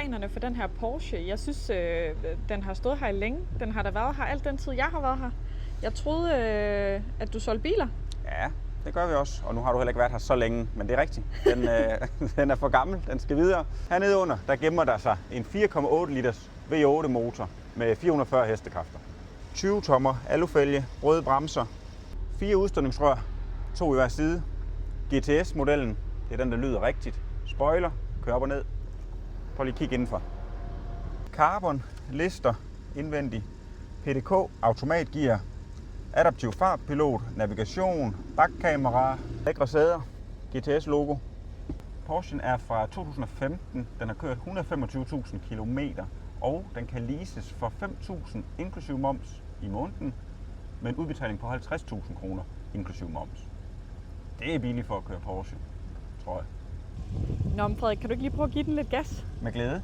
planerne for den her Porsche? Jeg synes, den har stået her længe. Den har da været her alt den tid, jeg har været her. Jeg troede, at du solgte biler. Ja, det gør vi også. Og nu har du heller ikke været her så længe, men det er rigtigt. Den er for gammel, den skal videre. Hernede under, der gemmer der sig en 4,8 liters V8 motor med 440 hestekræfter. 20 tommer alufælge, røde bremser, 4 udstødningsrør, 2 i hver side. GTS-modellen, det er den, der lyder rigtigt. Spoiler, kører op og ned. Prøv lige at kigge indenfor. Carbon, lister, indvendig, PDK, automatgear, adaptiv fartpilot, navigation, bakkamera, lækre sæder, GTS-logo. Porschen er fra 2015, den har kørt 125.000 km, og den kan leases for 5.000 inklusiv moms i måneden, med en udbetaling på 50.000 kroner inklusiv moms. Det er billigt for at køre Porsche, tror jeg. Nå, men Frederik, kan du ikke lige prøve at give den lidt gas? Med glæde.